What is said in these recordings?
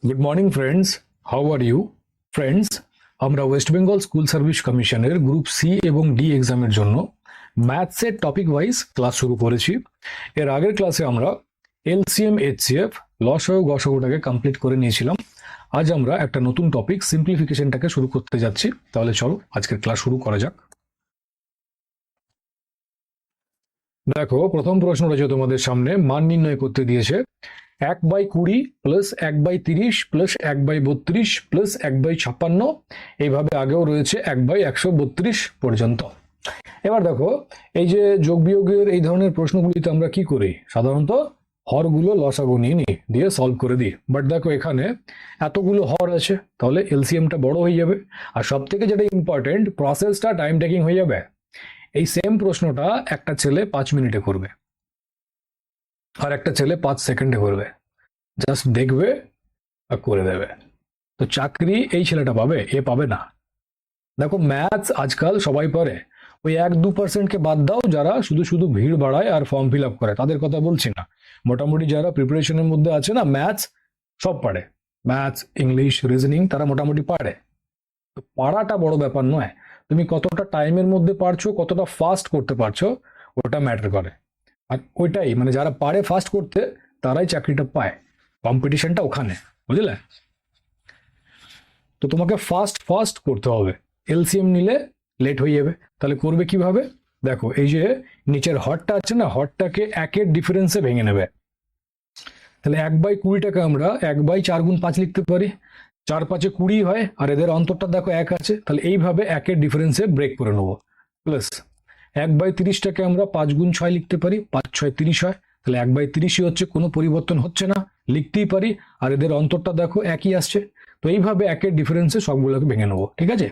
Good morning friends, how are you? Friends, আমরা West Bengal school service কমিশনের group C এবং D এক্সামের জন্য ম্যাথসের টপিক ওয়াইজ ক্লাস শুরু করেছি। এর আগের ক্লাসে আমরা এলসিএম এইচসিএফ লসাগু গসাগুটাকে কমপ্লিট করে নিয়েছিলাম। আজ আমরা একটা নতুন টপিক সিম্পলিফিকেশনটাকে শুরু করতে যাচ্ছি। তাহলে চলো আজকের ক্লাস শুরু করা যাক। দেখো, প্রথম প্রশ্ন রয়েছে তোমাদের সামনে, মান নির্ণয় করতে দিয়েছে 1/20 প্লাস 1/30 প্লাস 1/32 প্লাস 1/56, এইভাবে আগেও রয়েছে 1/132 পর্যন্ত। এবার দেখো, এই যে যোগ বিয়োগের এই ধরনের প্রশ্নগুলিতে আমরা কি করি, সাধারণত হরগুলো লসাগু নিয়ে নিই, দিয়ে সলভ করে দিই। বাট দেখো, এখানে এতগুলো হর আছে, তাহলে এলসিএমটা বড় হয়ে যাবে। আর সব থেকে যেটা ইম্পর্টেন্ট, প্রসেসটা টাইম টেকিং হয়ে যাবে। এই সেম প্রশ্নটা একটা ছেলে 5 মিনিটে করবে আর একটা ছেলে 5 সেকেন্ডে করবে, জাস্ট দেখবে আর করে দেবে। তো চাকরি এই ছেলেটা পাবে, এ পাবে না। দেখো, ম্যাথস আজকাল সবাই পারে, ওই 1-2%কে বাদ দাও যারা শুধু শুধু ভিড় বাড়ায় আর ফর্ম ফিল আপ করে, তাদের কথা বলছি না। মোটামুটি যারা প্রিপারেশনের মধ্যে আছে না, ম্যাথস সব পারে, ম্যাথস, ইংলিশ, রিজনিং তারা মোটামুটি পারে। তো পারাটা বড় ব্যাপার নয়, তুমি কতটা টাইমের মধ্যে পারছো, কতটা ফাস্ট করতে পারছো, ওটা ম্যাটার করে। আর ওইটাই মানে যারা পারে ফাস্ট করতে, তারাই চাকরিটা পায়। কম্পিটিশনটা ওখানে, বুঝলে? তো তোমাকে ফাস্ট ফাস্ট করতে হবে, এলসিএম নিলে লেট হয়ে যাবে। তাহলে করবে কিভাবে? দেখো, এই যে নিচের হরটা আছে না, হরটাকে একের ডিফারেন্সে ভেঙে নেবে। তাহলে 1/20টাকে আমরা 1/4 × 5 লিখতে পারি। 4×5 = 20 হয়, আর এদের অন্তরটা দেখো 1 আছে, তাহলে এইভাবে একের ডিফারেন্সে ব্রেক করে নেবো। প্লাস 1/30টাকে আমরা 5×6 লিখতে পারি, 5×6 = 30 হয়, তাহলে 1/30ই হচ্ছে, কোনো পরিবর্তন হচ্ছে না, লিখতেই পারি। আর এদের অন্তরটা দেখো একই আসছে, তো এইভাবে একের ডিফারেন্সে সবগুলোকে ভেঙে নেবো। ঠিক আছে,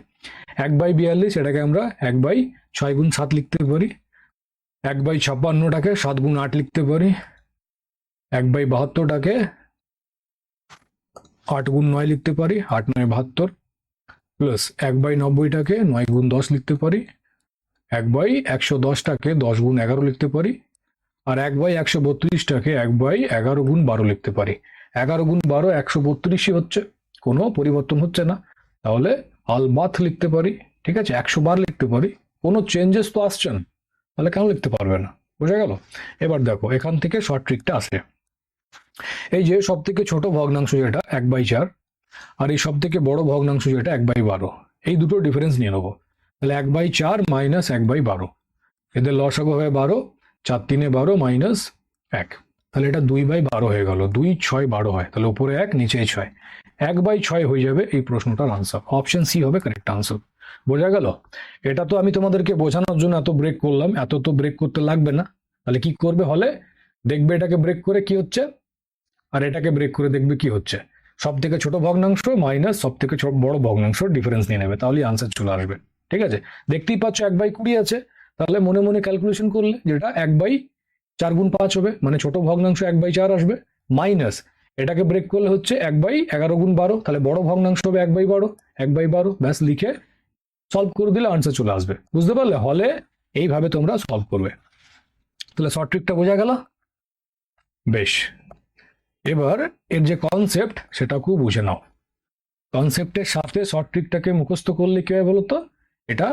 1/42 এটাকে আমরা 1/6 × 7 লিখতে পারি। 1/56টাকে 7×8 লিখতে পারি। 1/72টাকে 8×9 লিখতে পারি, 8×9 = 72। প্লাস 1/90টাকে 9×10 লিখতে পারি। 1/110টাকে 10×11 লিখতে পারি। আর 1/132টাকে 1/11×12 লিখতে পারি। 11×12 132ই হচ্ছে, কোনো পরিবর্তন হচ্ছে না, তাহলে আলবাত লিখতে পারি। ঠিক আছে, 100 বার লিখতে পারি, কোনো চেঞ্জেস তো আসছে না, তাহলে কেন লিখতে পারবে না? বোঝা গেল? এবার দেখো, এখান থেকে শর্ট ট্রিকটা আসে। এই যে সব থেকে ছোট ভগ্নাংশ যেটা 1/4, আর এই সব থেকে বড় ভগ্নাংশ যেটা 1/12, এই দুটো ডিফারেন্স নিয়ে নেবো। তাহলে 1/4 মাইনাস 1/12, এদের লসাগু হবে 12, 4×3 = 12 মাইনাস 1, তাহলে এটা 2/12 হয়ে গেল। 2 × 6 = 12 হয়, তাহলে উপরে 1 নিচে 6, 1/6 হয়ে যাবে এই প্রশ্নটার আনসার। অপশন সি হবে কারেক্ট আনসার। বোঝা গেল? এটা তো আমি তোমাদেরকে বোঝানোর জন্য এত ব্রেক করলাম, এত তো ব্রেক করতে লাগবে না। তাহলে কি করবে, হলে দেখবে এটাকে ব্রেক করে কি হচ্ছে, আর এটাকে ব্রেক করে দেখবে কি হচ্ছে। সব থেকে ছোট ভগ্নাংশ মাইনাস সব থেকে বড় ভগ্নাংশ ডিফারেন্স নিয়ে নেবে, তাহলে আনসার চলে আসবে। ঠিক আছে, দেখতেই পাচ্ছ 1/20 আছে, তাহলে মনে মনে ক্যালকুলেশন করলে যেটা 1/4 × 5 হবে, মানে ছোট ভগ্নাংশ 1/4 আসবে, মাইনাস এটাকে ব্রেক করলে হচ্ছে 1/11×12, তাহলে বড় ভগ্নাংশ হবে 1/12, 1/12, ব্যাস লিখে সলভ করে দিলে আনসার চলে আসবে। বুঝতে পারলে? হলে এইভাবে তোমরা সলভ করবে। তাহলে শর্ট ট্রিকটা বোঝা গেল? বেশ, এবার এর যে কনসেপ্ট সেটা খুব বুঝে নাও। কনসেপ্টের সাথে শর্ট ট্রিকটাকে মুখস্থ করলে কি হয় বলতো, এটা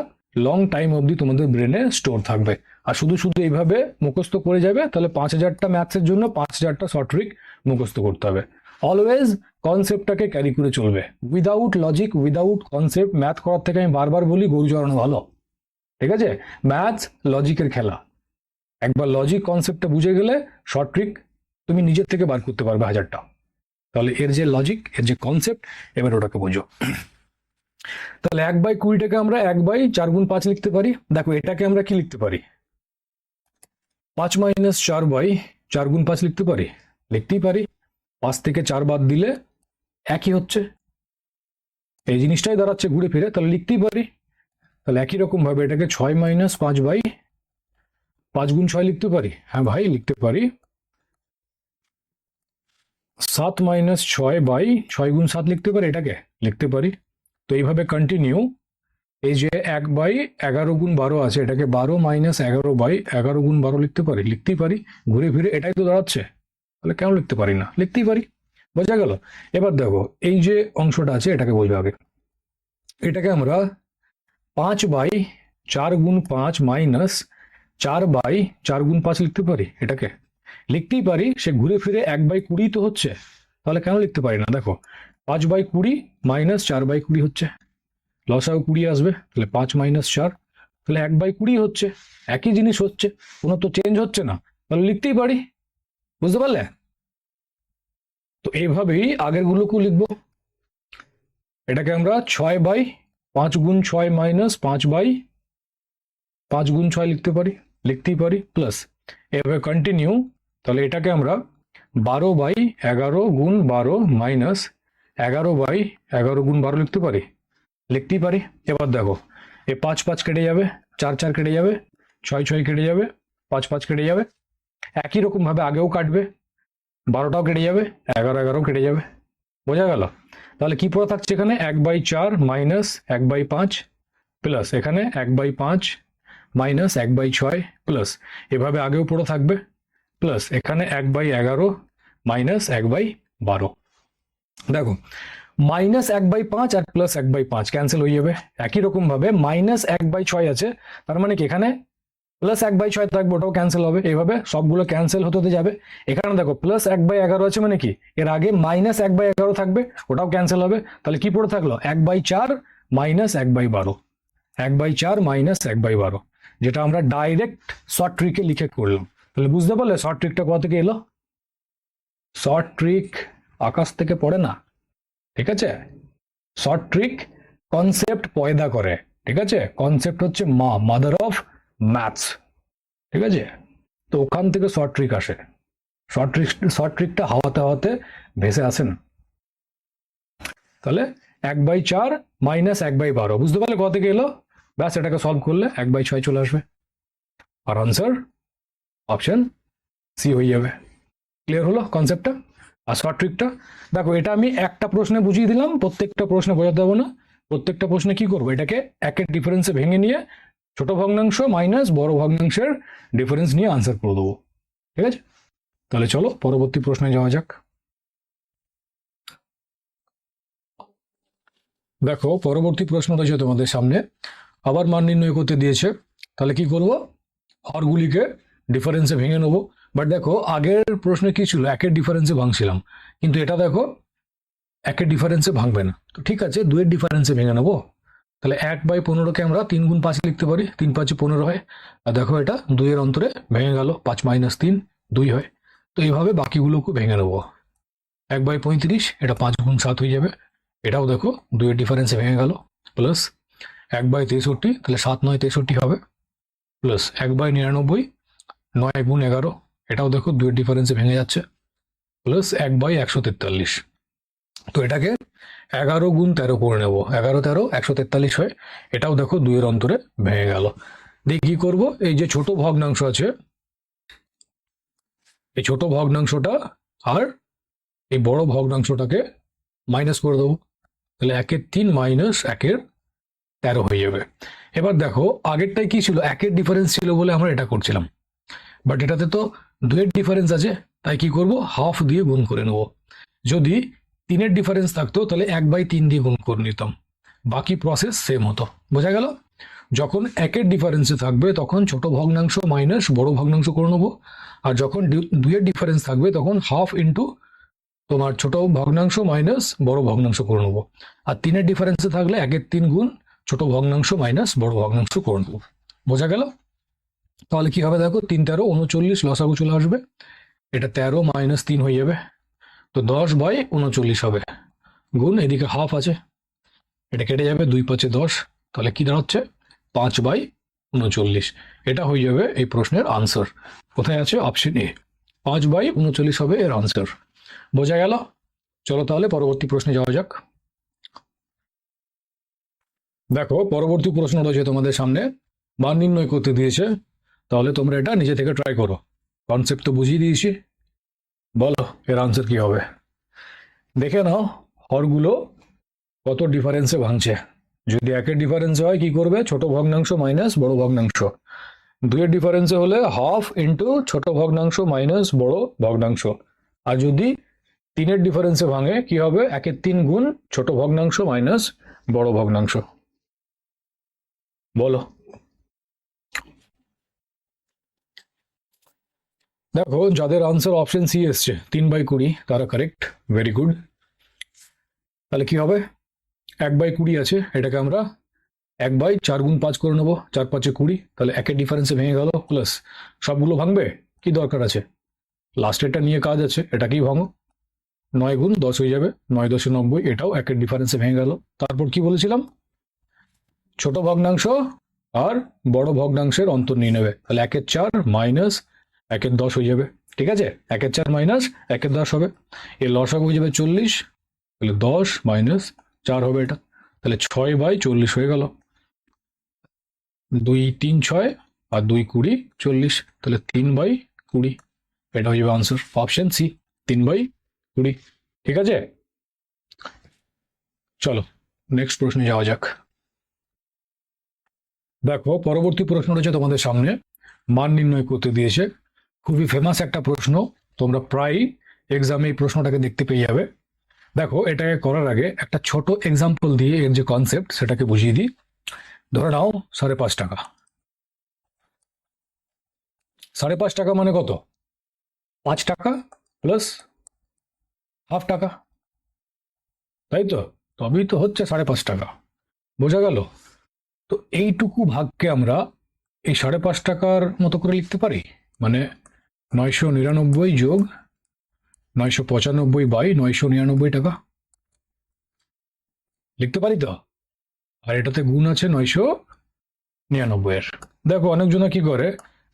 লং টাইম অবধি তোমাদের ব্রেনে স্টোর থাকবে। আর শুধু শুধু এইভাবে মুখস্থ করে যাবে, তাহলে 5000টা ম্যাথসের জন্য 5000টা শর্ট ট্রিক মুখস্থ করতে হবে। অলওয়েজ কনসেপ্টটাকে ক্যারি করে চলবে, without logic, without concept math করার থেকে আমি বারবার বলি গরু চড়ানো ভালো। ঠিক আছে, ম্যাথস লজিকের খেলা। একবার লজিক কনসেপ্টটা বুঝে গেলে শর্ট ট্রিক তুমি নিজের থেকে বার করতে পারবে 1000টা। তাহলে এর যে লজিক, এর যে কনসেপ্ট, এবার ওটাকে বোঝো। তাহলে 1/20টাকে আমরা 1/4 × 5 লিখতে পারি। দেখো, এটাকে আমরা কি লিখতে পারি, 5 - 4/4 × 5 লিখতে পারি, লিখতেই পারি। 5 থেকে 4 বাদ দিলে একই হচ্ছে, এই জিনিসটাই দাঁড়াচ্ছে ঘুরে ফিরে, তাহলে লিখতেই পারি। তাহলে একই রকম ভাবে এটাকে 6 - 5/5 × 6 লিখতে পারি। হ্যাঁ ভাই, লিখতে পারি। 7 - 6/6 × 7 লিখতে পারি, এটাকে লিখতে পারি। তো এইভাবে কন্টিনিউ। এই যে 1/11×12 আছে, এটাকে 12 - 11/11×12 লিখতে পারি, লিখতেই পারি। ঘুরে ফিরে এটাই তো দাঁড়াচ্ছে, তাহলে কেন লিখতে পারি না? লিখতেই পারি। বোঝা গেল? এবার দেখো এই যে অংশটা আছে এটাকে বলবে আগে। এটাকে আমরা 5/4 × 5 মাইনাস 4/4 × 5 লিখতে পারি। এটাকে লিখতেই পারি, সে ঘুরে ফিরে 1/20 তো হচ্ছে, তাহলে কেন লিখতে পারি না? দেখো 5/20 মাইনাস 4/20 হচ্ছে, লসাগু 20 আসবে, তাহলে 5 - 4, তাহলে 1/20 হচ্ছে, একই জিনিস হচ্ছে, কোনো তো চেঞ্জ হচ্ছে না, তাহলে লিখতেই পারি। বুঝতে পারলে? তো এইভাবেই আগের গুলোকেও লিখবো। এটাকে আমরা 6/5 × 6 মাইনাস 5/5 × 6 লিখতে পারি, লিখতেই পারি, প্লাস এভাবে কন্টিনিউ। তাহলে এটাকে আমরা 12/11 × 12 মাইনাস 11/11 × 12 লিখতে পারি, লিখতেই পারি। এবার দেখো এই 5 5 কেটে যাবে, 4 4 কেটে যাবে, 6 6 কেটে যাবে, 5 5 কেটে যাবে, একই রকম ভাবে আগেও কাটবে, 12টাও কেটে যাবে, 11 11 কেটে যাবে। বোঝা গেল? তাহলে কি পড়ে থাকছে এখানে? 1/4 মাইনাস 1/5 প্লাস এখানে 1/5 মাইনাস 1/6 প্লাস এভাবে আগেও পড়ে থাকবে, প্লাস এখানে 1/11 মাইনাস 1/12। দেখো মাইনাস 1/5 আর প্লাস 1/5 ক্যান্সেল হয়ে যাবে। একই রকম ভাবে মাইনাস 1/6 আছে, তার মানে কি এখানে প্লাস 1/6 থাকবে, ওটাও ক্যান্সেল হবে। এইভাবে সবগুলো ক্যান্সেল হতে হতে যাবে। এখানে দেখো প্লাস 1/11 আছে, মানে কি এর আগে মাইনাস 1/11 থাকবে, ওটাও ক্যান্সেল হবে। তাহলে কি পড়ে থাকলো? 1/4 মাইনাস 1/12, 1/4 মাইনাস 1/12, যেটা আমরা ডাইরেক্ট শর্ট ট্রিকে লিখে করলাম। তাহলে বুঝতে পারলে শর্ট ট্রিকটা কোথা থেকে এলো? শর্ট ট্রিক আকাশ থেকে পড়ে না, ঠিক আছে? শর্ট ট্রিক কনসেপ্ট পয়দা করে, ঠিক আছে? কনসেপ্ট হচ্ছে মাদার অফ ম্যাথস, ঠিক আছে? তো ওখান থেকে শর্ট ট্রিক আসে। শর্ট ট্রিকটা হাওয়াতে হাওয়াতে ভেসে আসে না। তাহলে 1/4 মাইনাস 1/12, বুঝতে পারলে কোথা থেকে এলো? ব্যাস, এটাকে সলভ করলে 1/6 চলে আসবে, আর আনসার অপশন সি হয়ে যাবে। ক্লিয়ার হলো কনসেপ্টটা আর শর্ট ট্রিকটা? দেখো এটা আমি একটা প্রশ্নে বুঝিয়ে দিলাম, প্রত্যেকটা প্রশ্নে বোঝাতে হবে না। প্রত্যেকটা প্রশ্নে কি করবো? এটাকে একের ডিফারেন্সে ভেঙে নিয়ে ছোট ভগ্নাংশ মাইনাস বড় ভগ্নাংশের ডিফারেন্স নিয়ে আনসার করে দেবো, ঠিক আছে? তাহলে চলো পরবর্তী প্রশ্নে যাওয়া যাক। দেখো পরবর্তী প্রশ্ন রয়েছে তোমাদের সামনে, আবার মান নির্ণয় করতে দিয়েছে। তাহলে কি করব? হরগুলিকে ডিফারেন্সে ভেঙে নেবো। বাট দেখো আগের প্রশ্নে কি ছিল? একের ডিফারেন্সে ভাঙছিলাম, কিন্তু এটা দেখো একের ডিফারেন্সে ভাঙবে না। তো ঠিক আছে, 2-এর ডিফারেন্সে ভেঙে নেবো। তাহলে 1/15কে আমরা 3 × 5 লিখতে পারি, 3 5 15 হয়। আর দেখো এটা 2-এর অন্তরে ভেঙে গেল, 5 - 3 2 হয়। তো এইভাবে বাকিগুলোকে ভেঙে নেবো। 1/35, এটা 5 × 7 হয়ে যাবে। এটাও দেখো 2-এর ডিফারেন্সে ভেঙে গেল, প্লাস 1/63, তাহলে 7 9 63 হবে, প্লাস 1/99 9 × 11, এটাও দেখো 2-এর ডিফারেন্সে ভেঙে যাচ্ছে, প্লাস 1/143। তো এটাকে 11 × 13 করে নেব, 11 13 143 হয়। এটাও দেখো 2-এর অন্তরে ভেঙে গেল। দিয়ে কি করবো? এই যে ছোট ভগ্নাংশ আছে, এই ছোট ভগ্নাংশটা আর এই বড় ভগ্নাংশটাকে মাইনাস করে দেবো। তাহলে 1-এর 3 মাইনাস 1-এর 13 হয়ে যাবে। এবার দেখো আগেরটাই কি ছিল? 1-এর ডিফারেন্স ছিল বলে আমরা এটা করছিলাম, বাট এটাতে তো 2-এর ডিফারেন্স আছে, তাই কি করব? হাফ দিয়ে গুণ করে নেব। যদি 3-এর ডিফারেন্স থাকতো তাহলে 1/3 দিয়ে গুণ করে নিতাম, বাকি প্রসেস সেম হতো। বোঝা গেল? যখন 1-এর ডিফারেন্সে থাকবে তখন ছোট ভগ্নাংশ মাইনাস বড় ভগ্নাংশ করে নেবো, আর যখন 2-এর ডিফারেন্স থাকবে তখন হাফ ইন্টু তোমার ছোট ভগ্নাংশ মাইনাস বড় ভগ্নাংশ করে নেবো। আর 3-এর ডিফারেন্সে থাকলে 1-এর 3 গুণ ছোট ভগ্নাংশ মাইনাস বড় ভগ্নাংশ করে নেবো। বোঝা গেল? তাহলে কি হবে? দেখো 3 13 39 লসাগু চলে আসবে, এটা 13 - 3 হয়ে যাবে। তো 10/39 হবে, গুণ এদিকে হাফ আছে, এটা কেটে যাবে, 2 5 10, তাহলে কি দাঁড়াচ্ছে? 5/39। এটা হয়ে যাবে এই প্রশ্নের আনসার। কোথায় আছে? অপশন এ, 5/39 হবে এর আনসার। বোঝা গেল? চলো তাহলে পরবর্তী প্রশ্নে যাওয়া যাক। দেখো পরবর্তী প্রশ্ন রয়েছে তোমাদের সামনে, মান নির্ণয় করতে দিয়েছে। তাহলে তোমরা এটা নিজে থেকে ট্রাই করো, কনসেপ্ট তো বুঝিয়ে দিয়েছি। বলো এর আনসার কি হবে? দেখে নাও হরগুলো কত ডিফারেন্সে ভাঙছে। যদি 1-এর ডিফারেন্সে হয় কি করবে? ছোট ভগ্নাংশ মাইনাস বড় ভগ্নাংশ। 2-এর ডিফারেন্সে হলে হাফ ইন্টু ছোট ভগ্নাংশ মাইনাস বড় ভগ্নাংশ। আর যদি তিনের ডিফারেন্সে ভাঙে কি হবে, 1/3 গুণ ছোট ভগ্নাংশ মাইনাস বড় ভগ্নাংশ। বলো। দেখো যাদের আনসার অপশন সি এসছে 3/20 তারা কারেক্ট, ভেরি গুড। তাহলে কি হবে, 1/20 আছে, এটাকে আমরা 1/4 গুণ 5 করে নেবো, 4 5 20, তাহলে একের ডিফারেন্সে ভেঙে গেল। প্লাস সবগুলো ভাঙবে, কি দরকার আছে, লাস্টেরটা নিয়ে কাজ আছে, এটাকেই ভাঙো, 9 গুণ 10 হয়ে যাবে, 9 10 90, এটাও একের ডিফারেন্সে ভেঙে গেল। তারপর কি বলেছিলাম, ছোট ভগ্নাংশ আর বড় ভগ্নাংশের অন্তর নিয়ে নেবে, তাহলে 1/4 মাইনাস 1/10 হয়ে যাবে। ঠিক আছে, 1/4 মাইনাস 1/10 হবে, এর লসাগু হয়ে যাবে 40, তাহলে 10 মাইনাস 4 হবে এটা, তাহলে 6/40 হয়ে গেল। 2 3 6 আর 2 20 40, তাহলে 3/20, এটা হয়ে যাবে আনসার, অপশন সি 3/20। ঠিক আছে, চলো নেক্সট প্রশ্নে যাওয়া যাক। দেখো পরবর্তী প্রশ্ন রয়েছে তোমাদের সামনে, মান নির্ণয় করতে দিয়েছে, খুবই ফেমাস একটা প্রশ্ন, তোমরা প্রায় এক্সামে এই প্রশ্নটাকে দেখতে পেয়ে যাবে। দেখো এটাকে করার আগে একটা ছোট এক্সাম্পল দিয়ে এর যে কনসেপ্ট সেটাকে বুঝিয়ে দিই। ধরে নাও 5.5 টাকা, 5.5 টাকা মানে কত, 5 টাকা প্লাস হাফ টাকা, তাই তো, তবেই তো হচ্ছে 5.5 টাকা, বোঝা গেল? তো এইটুকু ভাগকে আমরা এই 5.5 টাকার মতো করে লিখতে পারি, মানে 999 যোগ 995 বাই 999 টাকা লিখতে পারি তো, আর এটাতে গুণ আছে 999 এর। দেখো অনেকজনা কি করে,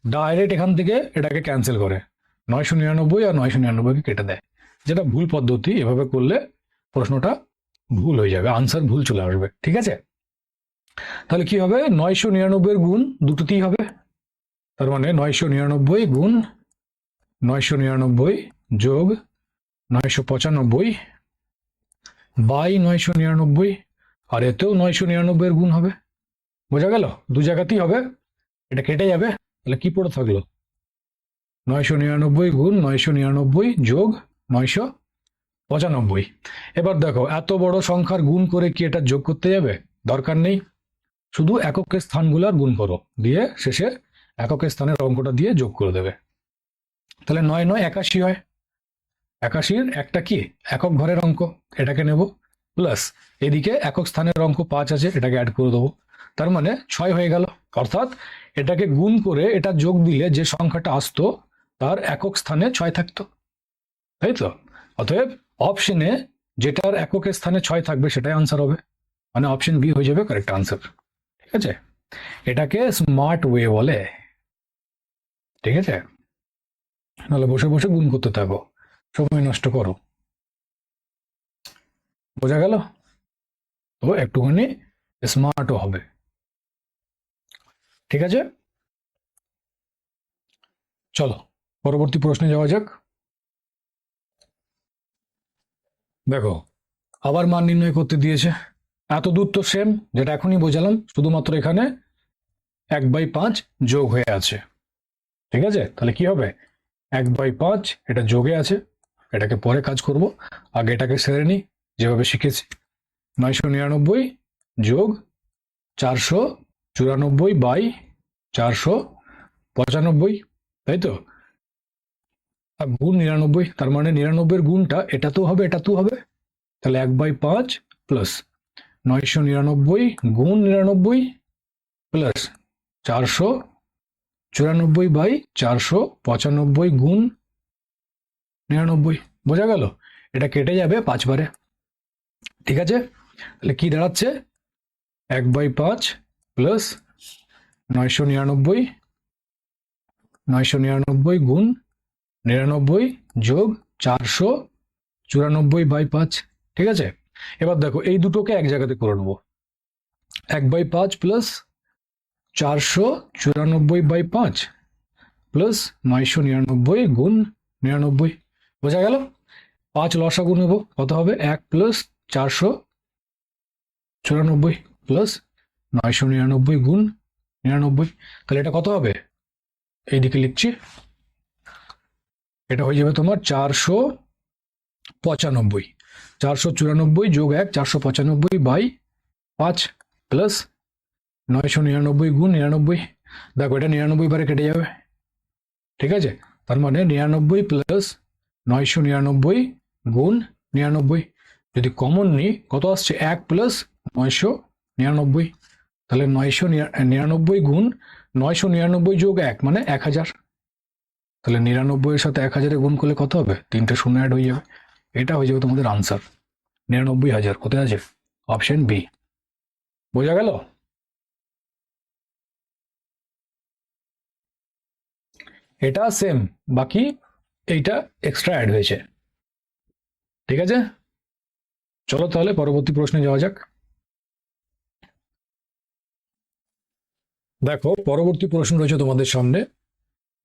ডাইরেক্ট এখান থেকে এটাকে ক্যান্সেল করে, 999 আর 999কে কেটে দেয়, যেটা ভুল পদ্ধতি। এভাবে করলে প্রশ্নটা ভুল হয়ে যাবে, আনসার ভুল চলে আসবে। ঠিক আছে, তাহলে কি হবে, 999 এর গুণ দুটোতেই হবে, তার মানে 999 গুণ 999 যোগ 995 বাই 999, আর এতেও 999 এর গুণ হবে, বোঝা গেল? দু জায়গাতেই হবে, এটা কেটে যাবে, তাহলে কি পড়ে থাকলো, 999 গুণ 999 যোগ 995। এবার দেখো এত বড় সংখ্যার গুণ করে কি এটা যোগ করতে যাবে, দরকার নেই, শুধু এককের স্থানগুলোর গুণ করো, দিয়ে শেষে এককের স্থানের অঙ্কটা দিয়ে যোগ করে দেবে। তাহলে 9 9 81 হয়, 81-র একটা কি একক ঘরের অঙ্ক, এটাকে নেব, প্লাস এদিকে একক স্থানের অঙ্ক 5 আছে, এটাকে অ্যাড করে দেবো, তার মানে 6 হয়ে গেল। অর্থাৎ এটাকে গুণ করে এটা যোগ দিলে যে সংখ্যাটা আসতো তার একক স্থানে 6 থাকতো, তাই তো? অতএব অপশনে যেটার এককের স্থানে 6 থাকবে সেটাই আনসার হবে, মানে অপশন বি হয়ে যাবে কারেক্ট আনসার। ঠিক আছে, এটাকে স্মার্ট ওয়ে বলে। ঠিক আছে, নাহলে বসে বসে গুণ করতে থাকো, সময় নষ্ট করো, বোঝা গেল? তো একটুখানি স্মার্টও হবে। ঠিক আছে, চলো পরবর্তী প্রশ্নে যাওয়া যাক। দেখো আবার মান নির্ণয় করতে দিয়েছে, এত দূর তো সেম, যেটা এখনই বোঝালাম, শুধুমাত্র এখানে 1/5 যোগ হয়ে আছে। ঠিক আছে, তাহলে কি হবে, 1/5 এটা যোগে আছে, এটাকে পরে কাজ করব, আগে এটাকে সেরে নিই যেভাবে শিখেছি। 999 যোগ 494 বাই 495, তাই তো, আর গুণ 99, তার মানে 99-এর গুণটা এটাতেও হবে এটাতেও হবে, তাহলে 1/5 প্লাস 999 গুণ 99 প্লাস 494 বাই 495 গুণ 99, বোঝা গেল? এটা কেটে যাবে 5 বারে। ঠিক আছে, তাহলে কি দাঁড়াচ্ছে, 1/5 প্লাস 999 গুণ 99 যোগ 494/5। ঠিক আছে, এবার দেখো এই দুটোকে এক জায়গাতে করে নেবো, 1/5 প্লাস 494/5 প্লাস 999 গুণ 99, বোঝা গেল? 5 লসাগু নেব, কত হবে, 1 প্লাস 494 প্লাস 999 গুণ 99, তাহলে এটা কত হবে, এইদিকে লিখছি, এটা হয়ে যাবে তোমার 95, 494 যোগ 1 495 বাই 5 প্লাস 999 গুণ 99। দেখো এটা 99 বারে কেটে যাবে, ঠিক আছে? তার মানে 99 প্লাস 999 গুণ 99। যদি কমন নিই কত আসছে, 1 প্লাস 999, তাহলে 999 গুণ 999 যোগ 1 মানে 1000। তাহলে 99 এর সাথে 1000 গুণ করলে কত হবে, 3টে শূন্য অ্যাড হয়ে যাবে। এটা হয়ে যাবে তোমাদের আনসার, 99,000। কোথায় আছে, অপশন বি। বোঝা গেল? এটা সেম, বাকি এইটা এক্সট্রা অ্যাড হয়েছে, ঠিক আছে? চলো তাহলে পরবর্তী প্রশ্নে যাওয়া যাক। দেখো পরবর্তী প্রশ্ন রয়েছে তোমাদের সামনে।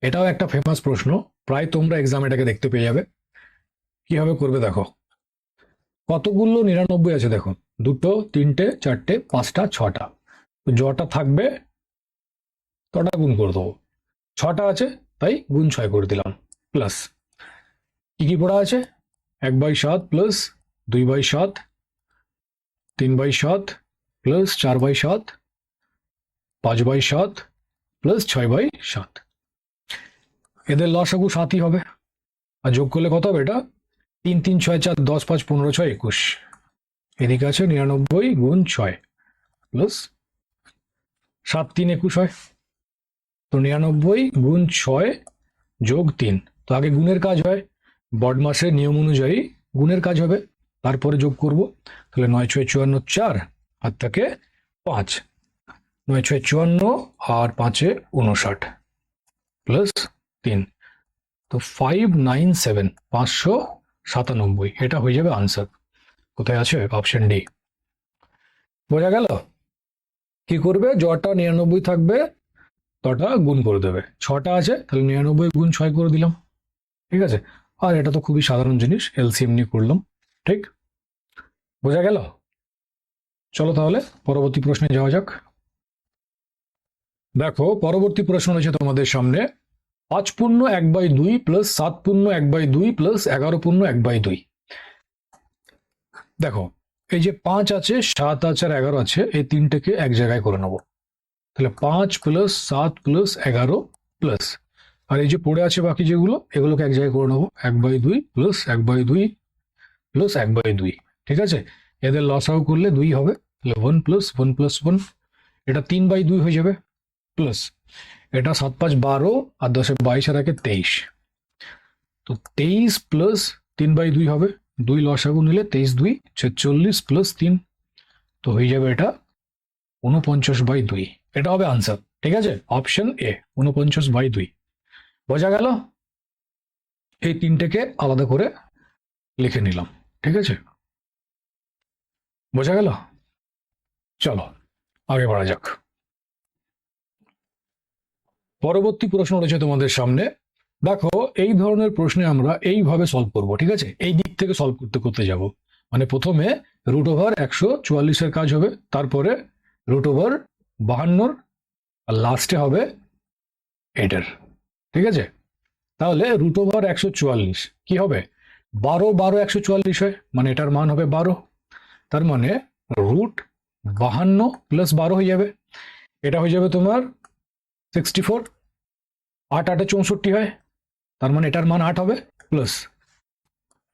এটাও একটা ফেমাস প্রশ্ন, প্রায় তোমরা এক্সাম এটাকে দেখতে পেয়ে যাবে। কিভাবে করবে দেখো, কতগুলো 99 আছে দেখো, 2, 3, 4, 5, 6টা। যটা থাকবে তটা গুণ করে দেবো। 6টা আছে তাই গুণ 6 করে দিলাম, প্লাস কি কি পড়া আছে, 1/7 প্লাস 2/7, 3/7 প্লাস 4/7, 5/7 প্লাস 6/7। এদের লসাগু 7ই হবে, আর যোগ করলে কত হবে, এটা 3 3 6 4 10 5 15 6 21। এদিকে আছে 99 গুণ 6 প্লাস 7 3 21 হয়। তো 99 গুণ 6 যোগ 3, তো আগে গুণের কাজ হয়, বডমাসের নিয়ম অনুযায়ী গুণের কাজ হবে, তারপরে যোগ করব। তাহলে 9 6 54 4 আর থাকে 5, 9 6 54 আর 5 59 প্লাস 3, তো 597 597, এটা হয়ে যাবে আনসার। কোথায় আছে, অপশন ডি। বোঝা গেল? কি করবে, যটা 99 থাকবে তটা গুণ করে দেবে। 6টা আছে তাহলে 99 গুণ 6 করে দিলাম, ঠিক আছে? আর এটা তো খুবই সাধারণ জিনিস, এলসিএম নিয়ে করলাম, ঠিক? বোঝা গেল? চলো তাহলে পরবর্তী প্রশ্নে যাওয়া যাক। দেখো পরবর্তী প্রশ্ন রয়েছে তোমাদের সামনে, 5 পূর্ণ 1/2 প্লাস 7 পূর্ণ 1/2 প্লাস 11 পূর্ণ 1/2। দেখো এই যে 5 আছে, 7 আছে আর 11 আছে, এই তিনটেকে এক জায়গায় করে নেবো। তাহলে 5 প্লাস 7 প্লাস 11 প্লাস, আর এই যে পড়ে আছে বাকি যেগুলো, এগুলোকে এক জায়গায় করে নেবো, 1/2 প্লাস 1/2 প্লাস 1/2, ঠিক আছে? এদের লসাগু করলে 2 হবে, তাহলে 1 প্লাস 1 প্লাস 1, এটা 3/2 হয়ে যাবে, প্লাস এটা 7 5 12 আর 10 22 আর 1 23, তো 23 প্লাস 3/2 হবে, 2 লসাগু নিলে 23 2 46 প্লাস 3, তো হয়ে যাবে এটা 49/2। এটা হবে আনসার, ঠিক আছে? Option A 49/2। বোঝা গেল? এই তিনটেকে আলাদা করে লিখে নিলাম, ঠিক আছে? বোঝা গেল? চলো আগে বাড়া যাক। পরবর্তী প্রশ্ন রয়েছে তোমাদের সামনে। দেখো এই ধরনের প্রশ্নে আমরা এইভাবে সলভ করব, ঠিক আছে? এই দিক থেকে সলভ করতে করতে যাব, মানে প্রথমে √144 এর কাজ হবে, তারপরে √52, আর লাস্টে হবে এটার, ঠিক আছে? তাহলে √144 কি হবে, 12 12 144 হয়, মানে এটার মান হবে 12, তার মানে √52 প্লাস 12 হয়ে যাবে, এটা হয়ে যাবে তোমার 64। 8 8 64 হয়, তার মানে এটার মান 8 হবে, প্লাস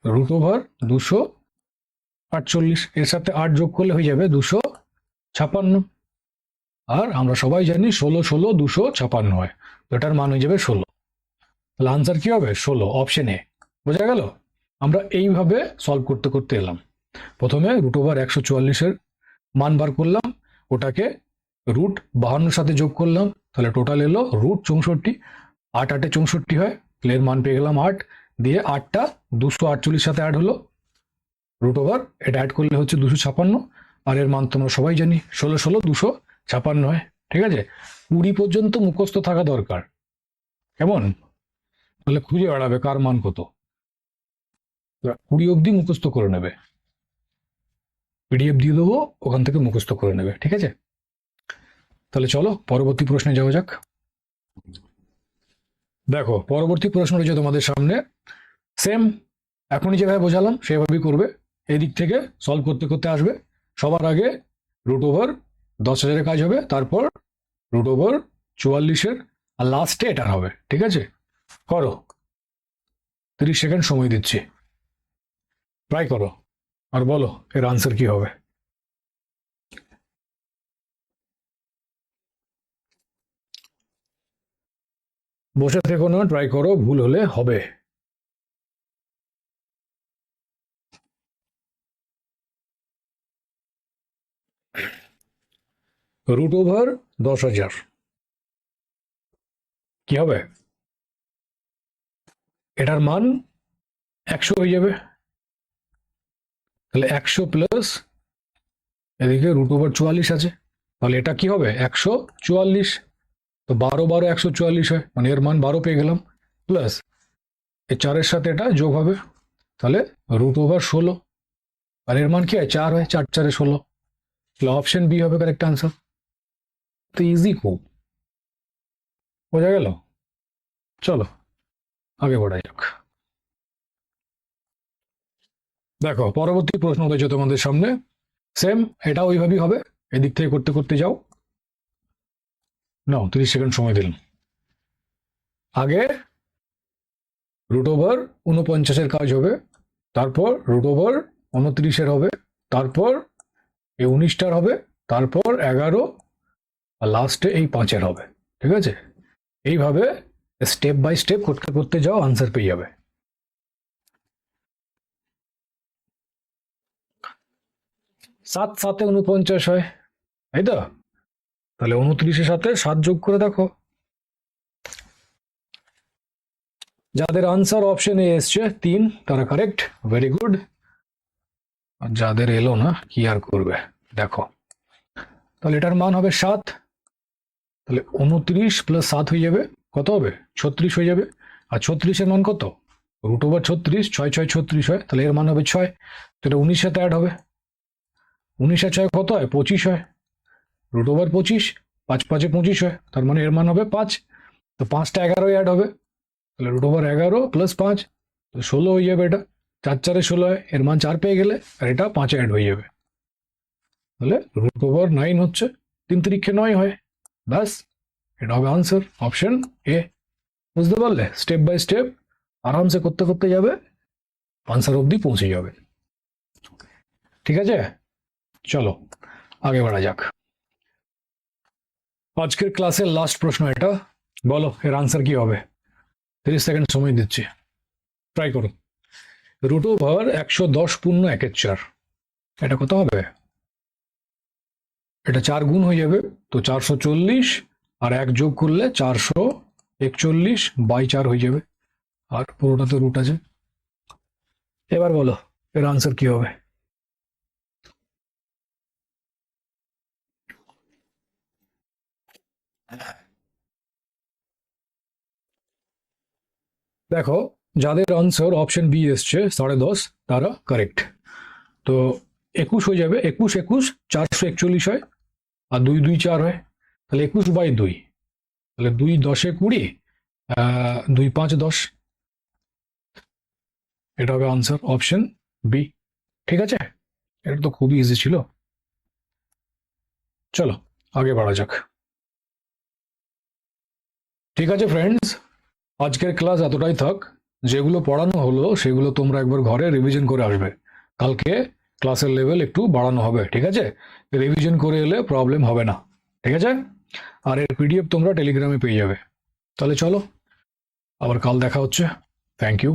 √248, এর সাথে 8 যোগ করলে হয়ে যাবে 256, আর আমরা সবাই জানি 16 16 256 হয়, তো এটার মান হয়ে যাবে 16। তাহলে আনসার কি হবে, 16, অপশন এ। বোঝা গেল? আমরা এইভাবে সলভ করতে করতে এলাম, প্রথমে √144 এর মান বার করলাম, ওটাকে √52 সাথে যোগ করলাম, তাহলে টোটাল এলো √64, 8 8 64 হয়, তাহলে এর মান পেয়ে গেলাম 8, দিয়ে 8টা 248 সাথে অ্যাড হলো, এটা অ্যাড করলে হচ্ছে 256, আর এর মান তোমরা সবাই জানি 16 16 256 হয়, ঠিক আছে? 20 পর্যন্ত মুখস্থ থাকা দরকার, কেমন? তাহলে খুঁজে বেড়াবে কার মান কত, 20 অব্দি মুখস্থ করে নেবে, পিডিএফ দিয়ে দেবো, ওখান থেকে মুখস্থ করে নেবে, ঠিক আছে? তাহলে চলো পরবর্তী প্রশ্নে যাওয়া যাক। দেখো পরবর্তী প্রশ্ন রয়েছে তোমাদের সামনে, সেম এখনই যেভাবে বোঝালাম সেভাবেই করবে। এই দিক থেকে সলভ করতে করতে আসবে। সবার আগে রুট ওভার 10,000-এর কাজ হবে, তারপর রুট ওভার 44-এর, আর লাস্টে এটার হবে। ঠিক আছে, করো। 30 সেকেন্ড সময় দিচ্ছি, ট্রাই করো আর বলো এর আনসার কি হবে। বসে থেকো না, ট্রাই করো, ভুল হলে হবে। রুট ওভার 10,000 কি হবে? এটার মান 100 হয়ে যাবে। তাহলে 100 প্লাস এদিকে রুট ওভার 44 আছে, তাহলে এটা কি হবে? 144। তো 12 12 144 হয়, মানে এর মান 12 পেয়ে গেলাম। প্লাস এই 4-এর সাথে এটা যোগ হবে, তাহলে রুট ওভার 16। আর এর মান কি হয়? 4 হয়, 4 4 16। তাহলে অপশন বি হবে কারেক্ট আনসার। তো ইজি খুব, বোঝা গেল? চলো আগে बढ़ा যাক। দেখো পরবর্তী প্রশ্ন উঠেছে তোমাদের সামনে, সেম এটা ওইভাবেই হবে। এদিক থেকে করতে করতে যাও। নাও 30 সেকেন্ড সময় দিলাম। আগে রুট ওভার 49-এর কাজ হবে, তারপর রুট ওভার 29-এর হবে, তারপর এই 19টার হবে, তারপর 11, আর লাস্টে এই 5-এর হবে। ঠিক আছে, এইভাবে স্টেপ বাই স্টেপ করতে করতে যাও, আনসার পেয়ে যাবে। 7 7-এ 49 হয়, তাই তো? তাহলে 29-এর সাথে 7 যোগ করে দেখো। যাদের আনসার অপশন এ এসছে 3, তারা কারেক্ট, ভেরি গুড। আর যাদের এলো না কি আর করবে, দেখো। তাহলে এটার মান হবে 7। তাহলে 29 প্লাস 7 হয়ে যাবে, কত হবে? 36 হয়ে যাবে। আর 36-এর মান কত? রুট ওভার 36, 6 6 36 হয়, তাহলে এর মান হবে 6। তো এটা 19 সাথে অ্যাড হবে। 19 আর 6 কত হয়? 25 হয়। রুট ওভার 25, 5 5-এ 25 হয়, তার মানে এর মান হবে 5। তো 5টা 11 অ্যাড হবে, তাহলে রুট ওভার 11 প্লাস 5, তো 16 হয়ে যাবে। এটা 4 4-এ 16 হয়, এর মান 4 পেয়ে গেলে, আর এটা 5-এ অ্যাড হয়ে যাবে। তাহলে রুট ওভার 9 হচ্ছে, 3 3-এ 9 হয়। ব্যাস, এটা হবে আনসার, অপশন এ। বুঝতে পারলে? স্টেপ বাই স্টেপ আরামসে করতে করতে যাবে, আনসার অবধি পৌঁছে যাবে। ঠিক আছে, চলো আগে বাড়া যাক। আজকের ক্লাসের লাস্ট প্রশ্ন এটা, বলো এর আনসার কি হবে। 30 সেকেন্ড সময় দিচ্ছি, ট্রাই করো। রুট ওভার 110 পূর্ণ 1/4, এটা কত হবে? এটা 4 গুণ হয়ে যাবে, তো 440, আর 1 যোগ করলে 441/4 হয়ে যাবে, আর পুরোটাতে রুট আছে। এবার বলো এর আনসার কি হবে। দেখো যাদের আনসার অপশন বি এসছে 10.5, তারা কারেক্ট। তো 21 হয়ে যাবে, 21 21 441 হয়, আর 2 2 4 হয়, তাহলে 21/2। তাহলে 2 10-এ 20, 2 5 10, এটা হবে আনসার, অপশন বি। ঠিক আছে, এটা তো খুবই ইজি ছিল। চলো আগে বাড়া যাক। ঠিক আছে ফ্রেন্ডস, আজকের ক্লাস এতটাই থাক। যেগুলো পড়ানো হলো সেগুলো তোমরা একবার ঘরে রিভিশন করে আসবে। কালকে ক্লাসের লেভেল একটু বাড়ানো হবে। ঠিক আছে, রিভিশন করে এলে প্রবলেম হবে না। ঠিক আছে, আর এর পিডিএফ তোমরা টেলিগ্রামে পেয়ে যাবে। তাহলে চলো, আবার কাল দেখা হচ্ছে। Thank you.